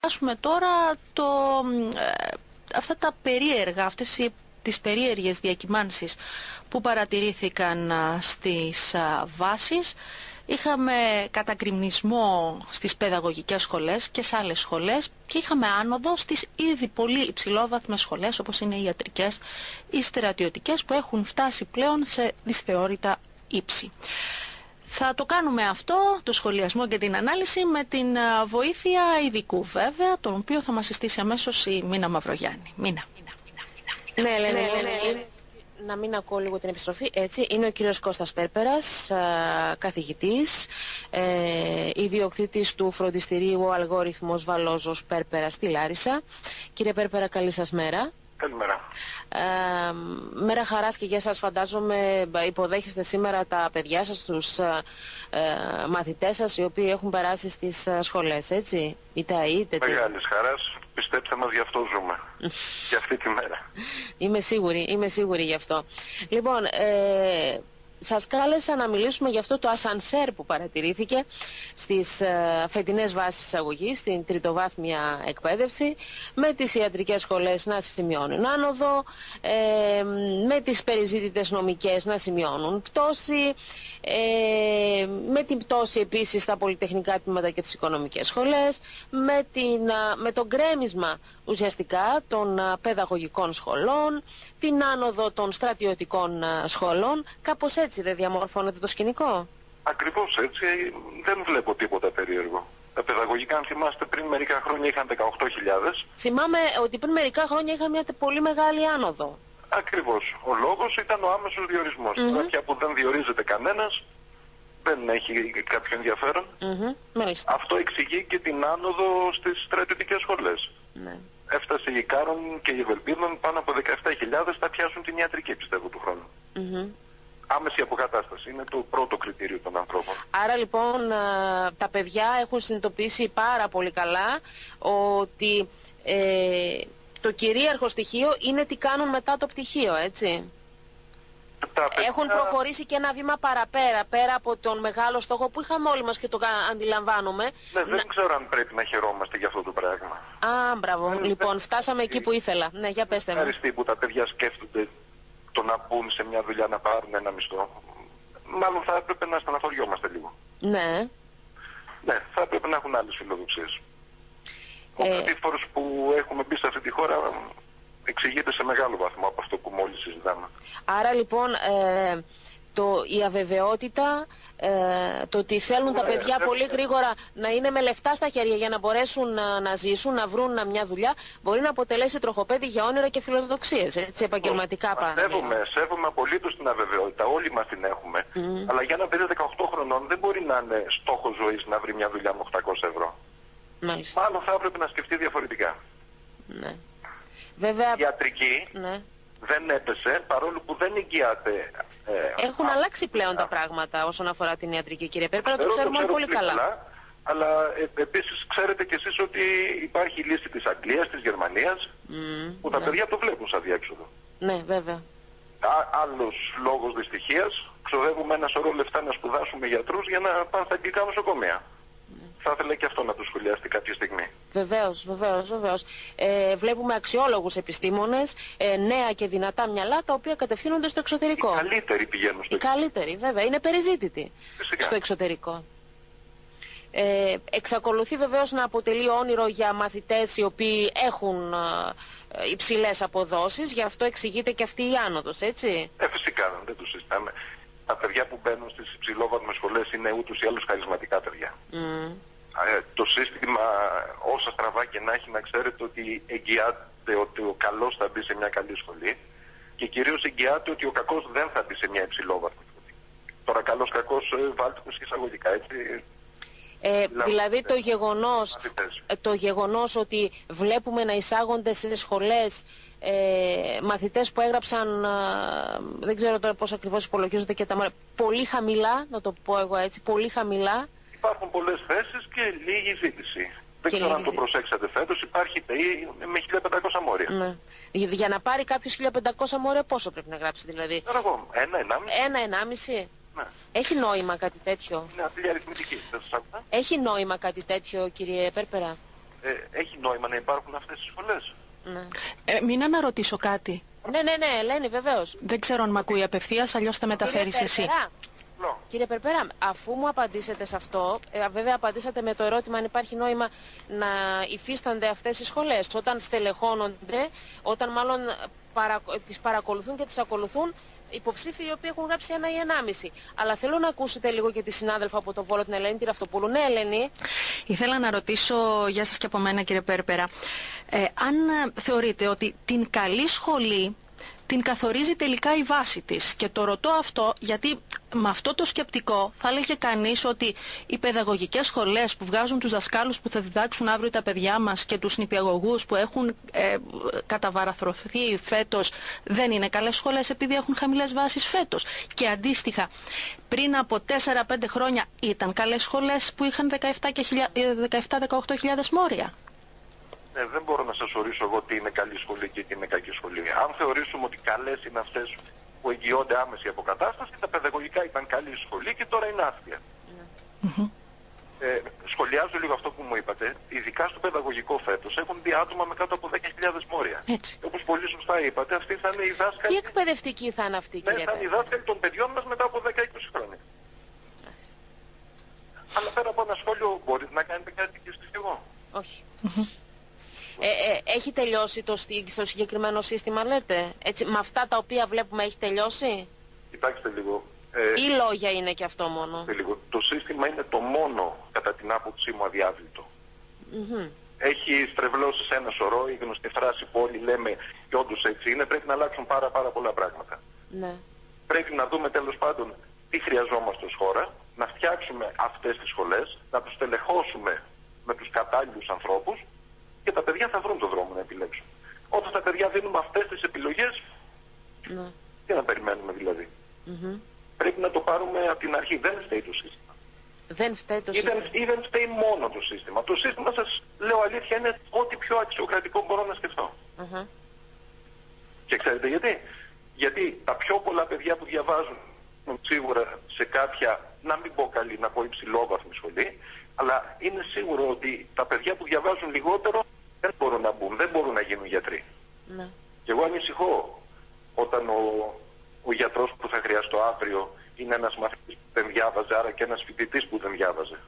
Άσουμε τώρα αυτά τα περίεργα, τις περίεργες διακυμάνσεις που παρατηρήθηκαν στις βάσεις. Είχαμε κατακρημνισμό στις παιδαγωγικές σχολές και σε άλλες σχολές και είχαμε άνοδο στις ήδη πολύ υψηλόβαθμες σχολές όπως είναι οι ιατρικές ή στρατιωτικές που έχουν φτάσει πλέον σε δυσθεώρητα ύψη. Θα το κάνουμε αυτό, το σχολιασμό και την ανάλυση, με την βοήθεια ειδικού βέβαια, τον οποίο θα μας συστήσει αμέσως η Μίνα Μαυρογιάννη. Μίνα. Ναι, να μην ακούω λίγο την επιστροφή. Έτσι, είναι ο κύριος Κώστας Πέρπερας, καθηγητής, ιδιοκτήτης του φροντιστηρίου ο Αλγόριθμος Βαλόζος Πέρπερα στη Λάρισα. Κύριε Πέρπερα, καλή σας μέρα. Καλημέρα. Μέρα χαράς και για σας, φαντάζομαι υποδέχεστε σήμερα τα παιδιά σας, τους μαθητές σας οι οποίοι έχουν περάσει στις σχολές, έτσι, είτε είτε. Μεγάλης χαράς, πιστέψτε μας, γι' αυτό ζούμε, για αυτή τη μέρα. Είμαι σίγουρη γι' αυτό. Λοιπόν, σας κάλεσα να μιλήσουμε για αυτό το ασανσέρ που παρατηρήθηκε στις φετινές βάσεις εισαγωγής, στην τριτοβάθμια εκπαίδευση, με τις ιατρικές σχολές να σημειώνουν άνοδο, με τις περιζήτητες νομικές να σημειώνουν πτώση, με την πτώση επίσης στα πολυτεχνικά τμήματα και τις οικονομικές σχολές, με το γκρέμισμα ουσιαστικά των παιδαγωγικών σχολών, την άνοδο των στρατιωτικών σχολών. Κάπως έτσι δεν διαμορφώνεται το σκηνικό? Ακριβώς έτσι, δεν βλέπω τίποτα περίεργο. Τα παιδαγωγικά, αν θυμάστε, πριν μερικά χρόνια είχαν 18.000. Θυμάμαι ότι πριν μερικά χρόνια είχαν μια πολύ μεγάλη άνοδο. Ακριβώς. Ο λόγος ήταν ο άμεσος διορισμός. Τώρα πια που δεν διορίζεται κανένας, δεν έχει κάποιο ενδιαφέρον. Μάλιστα. Αυτό εξηγεί και την άνοδο στις στρατιωτικές σχολές. Ναι. Έφτασε η Κάρον και η Ευελπίδων, πάνω από 17.000 θα πιάσουν την ιατρική, πιστεύω, του χρόνου. Άμεση αποκατάσταση είναι το πρώτο κριτήριο των ανθρώπων. Άρα λοιπόν τα παιδιά έχουν συνειδητοποιήσει πάρα πολύ καλά ότι το κυρίαρχο στοιχείο είναι τι κάνουν μετά το πτυχίο, έτσι. Έχουν προχωρήσει και ένα βήμα παραπέρα, πέρα από τον μεγάλο στόχο που είχαμε όλοι μας και το αντιλαμβάνουμε. Ναι, δεν ξέρω αν πρέπει να χαιρόμαστε για αυτό το πράγμα. Μπράβο. Λοιπόν, φτάσαμε εκεί που ήθελα. Ναι, για πέστε μου. Ευχαριστή που τα παιδιά σκέφτονται το να μπουν σε μια δουλειά, να πάρουν ένα μισθό. Μάλλον θα έπρεπε να στεναχωριόμαστε λίγο. Ναι. Ναι, θα έπρεπε να έχουν άλλες φιλοδοξίες. Ο κατήφορος που έχουμε μπει σε αυτή τη χώρα εξηγείται σε μεγάλο βαθμό από αυτό που μόλις συζητάμε. Άρα λοιπόν η αβεβαιότητα, το ότι θέλουν τα παιδιά πολύ γρήγορα να είναι με λεφτά στα χέρια για να μπορέσουν να ζήσουν, να βρουν μια δουλειά, μπορεί να αποτελέσει τροχοπέδι για όνειρα και φιλοδοξίες, έτσι, επαγγελματικά πράγματα. Σέβομαι απολύτως την αβεβαιότητα, όλοι μας την έχουμε. Αλλά για ένα παιδί 18 χρονών δεν μπορεί να είναι στόχος ζωής να βρει μια δουλειά με 800 ευρώ. Μάλιστα. Μάλλον θα έπρεπε να σκεφτεί διαφορετικά. Ναι. Βέβαια, η ιατρική δεν έπεσε, παρόλο που δεν εγγυάται. Έχουν αλλάξει πλέον τα πράγματα όσον αφορά την ιατρική, κύριε Πέρπερα, το ξέρουμε πολύ καλά. Αλλά επίσης ξέρετε κι εσείς ότι υπάρχει η λύση της Αγγλίας, της Γερμανίας, που τα παιδιά το βλέπουν σαν διέξοδο. Ναι, βέβαια. Άλλος λόγος δυστυχίας, ξοδεύουμε ένα σωρό λεφτά να σπουδάσουμε γιατρούς για να πάνε στα αγγλικά νοσοκομεία. Θα ήθελα και αυτό να το σχολιάσετε κάποια στιγμή. Βεβαίως. Βλέπουμε αξιόλογους επιστήμονες, νέα και δυνατά μυαλά, τα οποία κατευθύνονται στο εξωτερικό. Οι καλύτεροι πηγαίνουν στο εξωτερικό. Οι καλύτεροι, βέβαια. Είναι περιζήτητοι στο εξωτερικό. Εξακολουθεί βεβαίως να αποτελεί όνειρο για μαθητές οι οποίοι έχουν υψηλές αποδόσεις, γι' αυτό εξηγείται και αυτή η άνοδος, έτσι. Φυσικά, δεν το συζητάμε. Τα παιδιά που μπαίνουν στις υψηλόβαθμες σχολές είναι ούτως ή άλλως χαρισματικά παιδιά. Το σύστημα, όσα στραβά και να έχει, να ξέρετε ότι εγγυάται ότι ο καλός θα μπει σε μια καλή σχολή και κυρίως εγγυάται ότι ο κακός δεν θα μπει σε μια υψηλόβαθμη σχολή. Τώρα καλός κακός βάλτε το εισαγωγικά, έτσι. Δηλαδή το γεγονός ότι βλέπουμε να εισάγονται σε σχολές μαθητές που έγραψαν, δεν ξέρω τώρα πώς ακριβώς υπολογίζονται και τα μόρια, πολύ χαμηλά, να το πω εγώ έτσι, πολύ χαμηλά. Υπάρχουν πολλές θέσεις και λίγη ζήτηση. Δεν ξέρω αν το προσέξατε φέτος, υπάρχει ΤΕΗ με 1500 μόρια. Ναι. Για να πάρει κάποιος 1500 μόρια πόσο πρέπει να γράψει δηλαδή? Ένα-ενάμιση. Ναι. Έχει νόημα κάτι τέτοιο? Είναι απλή αριθμητική. Έχει νόημα κάτι τέτοιο, κύριε Πέρπερα? έχει νόημα να υπάρχουν αυτές οι σχολές? Ναι. Μην αναρωτήσω κάτι. Ναι, Ελένη, βεβαίως. Δεν ξέρω αν μ' ακούει απευθείας, αλλιώς θα μεταφέρεις εσύ. Κύριε Περπέρα, αφού μου απαντήσετε σε αυτό, βέβαια απαντήσατε με το ερώτημα αν υπάρχει νόημα να υφίστανται αυτές οι σχολές, όταν στελεχώνονται, όταν μάλλον τις παρακολουθούν και τις ακολουθούν υποψήφιοι οι οποίοι έχουν γράψει 1 ή 1,5. Αλλά θέλω να ακούσετε λίγο και τη συνάδελφα από το Βόλο, την Ελένη τη Ραυτοπούλου. Ναι, Ελένη. Ήθελα να ρωτήσω, γεια σας και από μένα κύριε Πέρπερα, αν θεωρείτε ότι την καλή σχολή την καθορίζει τελικά η βάση της. Και το ρωτώ αυτό γιατί με αυτό το σκεπτικό θα έλεγε κανείς ότι οι παιδαγωγικές σχολές που βγάζουν τους δασκάλους που θα διδάξουν αύριο τα παιδιά μας και τους νηπιαγωγούς που έχουν καταβαραθρωθεί φέτος δεν είναι καλές σχολές επειδή έχουν χαμηλές βάσεις φέτος. Και αντίστοιχα, πριν από 4-5 χρόνια ήταν καλές σχολές που είχαν 17-18 μόρια. Δεν μπορώ να σας ορίσω εγώ τι είναι καλή σχολή και τι είναι κακή σχολή. Αν θεωρήσουμε ότι καλές είναι αυτές που εγγυώνται άμεση αποκατάσταση, τα παιδαγωγικά ήταν καλή σχολή και τώρα είναι άθλια. Σχολιάζω λίγο αυτό που μου είπατε. Ειδικά στο παιδαγωγικό φέτος έχουν δει άτομα με κάτω από 10.000 μόρια. Όπως πολύ σωστά είπατε, αυτοί θα είναι οι δάσκαλοι. Τι εκπαιδευτικοί θα είναι αυτοί, κύριε Πέρπερα? Θα είναι οι δάσκαλοι των παιδιών μας μετά από 10-20 χρόνια. Αλλά πέρα από ένα σχόλιο μπορείτε να κάνετε κάτι και στοιχείο? Όχι. Έχει τελειώσει το συγκεκριμένο σύστημα, λέτε? Έτσι, με αυτά τα οποία βλέπουμε έχει τελειώσει? Κοιτάξτε λίγο. Ή λόγια είναι και αυτό μόνο? Λίγο. Το σύστημα είναι το μόνο, κατά την άποψή μου, αδιάβλητο. Έχει στρεβλώσει σε ένα σωρό, η γνωστή φράση που όλοι λέμε και όντως έτσι είναι, πρέπει να αλλάξουν πάρα πολλά πράγματα. Ναι. Πρέπει να δούμε τέλος πάντων τι χρειαζόμαστε ως χώρα, να φτιάξουμε αυτές τις σχολές, να τους τελεχώσουμε με τους κατάλληλους ανθρώπους και τα παιδιά θα βρουν τον δρόμο να επιλέξουν. Όταν τα παιδιά δίνουμε αυτές τις επιλογές, τι να περιμένουμε δηλαδή? Πρέπει να το πάρουμε από την αρχή. Δεν φταίει το σύστημα. Δεν φταίει το σύστημα. Ή δεν φταίει μόνο το σύστημα. Το σύστημα, σας λέω αλήθεια, είναι ό,τι πιο αξιοκρατικό μπορώ να σκεφτώ. Και ξέρετε γιατί? Γιατί τα πιο πολλά παιδιά που διαβάζουν σίγουρα σε κάποια, να μην πω καλή, να πω υψηλόβαθμη σχολή, αλλά είναι σίγουρο ότι τα παιδιά που διαβάζουν λιγότερο δεν μπορούν να μπουν, δεν μπορούν να γίνουν γιατροί. Και εγώ ανησυχώ όταν ο γιατρός που θα χρειαστώ αύριο είναι ένας μαθητής που δεν διάβαζε, άρα και ένας φοιτητής που δεν διάβαζε.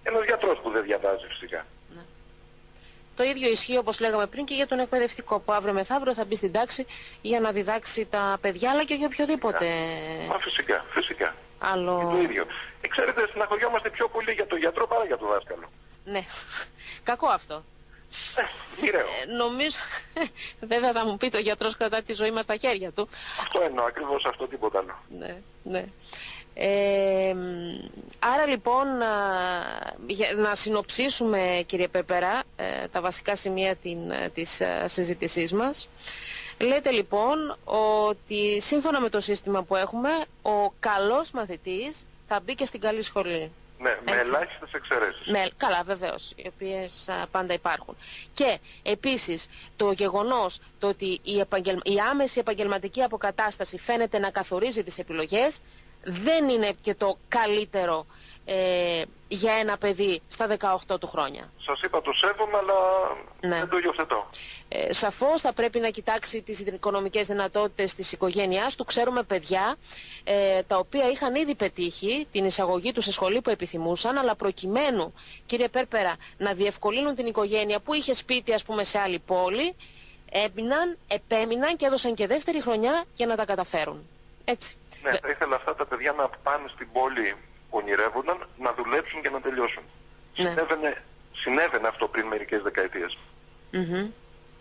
Ένας γιατρός που δεν διαβάζει φυσικά. Το ίδιο ισχύει, όπως λέγαμε πριν, και για τον εκπαιδευτικό που αύριο μεθαύριο θα μπει στην τάξη για να διδάξει τα παιδιά, αλλά και για οποιοδήποτε. Μα φυσικά. Άλλο... Και το ίδιο. Ξέρετε, συναχωριόμαστε πιο πολύ για τον γιατρό παρά για τον δάσκαλο. Ναι. Κακό αυτό. Μοιραίο. Νομίζω, βέβαια θα μου πει το γιατρός κρατά τη ζωή μας στα χέρια του. Αυτό εννοώ, ακριβώς αυτό, τίποτα άλλο. Ναι. Άρα λοιπόν να συνοψίσουμε, κύριε Πέπερα, τα βασικά σημεία της συζήτησής μας. Λέτε λοιπόν ότι σύμφωνα με το σύστημα που έχουμε, ο καλός μαθητής θα μπει και στην καλή σχολή. Ναι, με ελάχιστες εξαιρέσεις. Καλά, βεβαίως, οι οποίες πάντα υπάρχουν. Και επίσης το γεγονός το ότι η άμεση επαγγελματική αποκατάσταση φαίνεται να καθορίζει τις επιλογές δεν είναι και το καλύτερο για ένα παιδί στα 18 του χρόνια. Σας είπα, το σέβομαι, αλλά δεν το υιοθετώ. Σαφώς θα πρέπει να κοιτάξει τις οικονομικές δυνατότητες της οικογένειάς του. Ξέρουμε παιδιά τα οποία είχαν ήδη πετύχει την εισαγωγή του σε σχολή που επιθυμούσαν, αλλά προκειμένου, κύριε Πέρπερα, να διευκολύνουν την οικογένεια που είχε σπίτι, ας πούμε, σε άλλη πόλη, επέμειναν και έδωσαν και δεύτερη χρονιά για να τα καταφέρουν. Έτσι. Ναι, θα ήθελα αυτά τα παιδιά να πάνε στην πόλη που ονειρεύονταν, να δουλέψουν και να τελειώσουν. Συνέβαινε αυτό πριν μερικές δεκαετίες.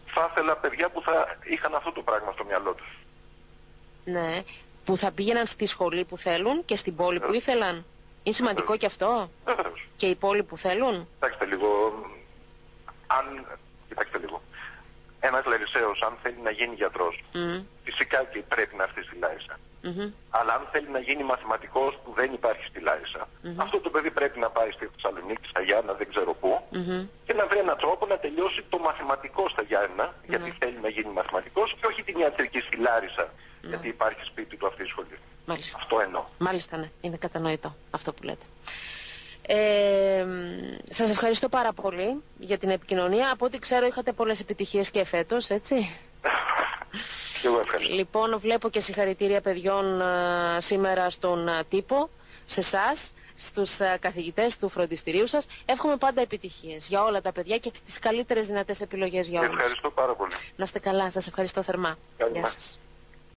Θα ήθελα παιδιά που θα είχαν αυτό το πράγμα στο μυαλό τους. Ναι, που θα πήγαιναν στη σχολή που θέλουν και στην πόλη που ήθελαν. Είναι σημαντικό και αυτό. Βεβαίως. Και η πόλη που θέλουν. Κοιτάξτε λίγο. Ένας Λαρισαίος, αν θέλει να γίνει γιατρός, φυσικά και πρέπει να έρθει στη Λάρισα. Αλλά αν θέλει να γίνει μαθηματικός που δεν υπάρχει στη Λάρισα, αυτό το παιδί πρέπει να πάει στη Θεσσαλονίκη, στα Γιάννα, δεν ξέρω πού, και να βρει έναν τρόπο να τελειώσει το μαθηματικό στα Γιάννα, γιατί θέλει να γίνει μαθηματικός, και όχι την ιατρική στη Λάρισα, γιατί υπάρχει σπίτι του αυτή η σχολή. Αυτό εννοώ. Μάλιστα, ναι. Είναι κατανοητό αυτό που λέτε. Σας ευχαριστώ πάρα πολύ για την επικοινωνία. Από ό,τι ξέρω είχατε πολλές επιτυχίες και φέτος, έτσι. Και εγώ ευχαριστώ. Λοιπόν, βλέπω και συγχαρητήρια παιδιών σήμερα στον τύπο, σε εσάς, στους καθηγητές του φροντιστηρίου σας. Εύχομαι πάντα επιτυχίες για όλα τα παιδιά και τις καλύτερες δυνατές επιλογές για όλους. Ευχαριστώ πάρα πολύ. Να είστε καλά, σας ευχαριστώ θερμά. Καλημέρα. Γεια σας.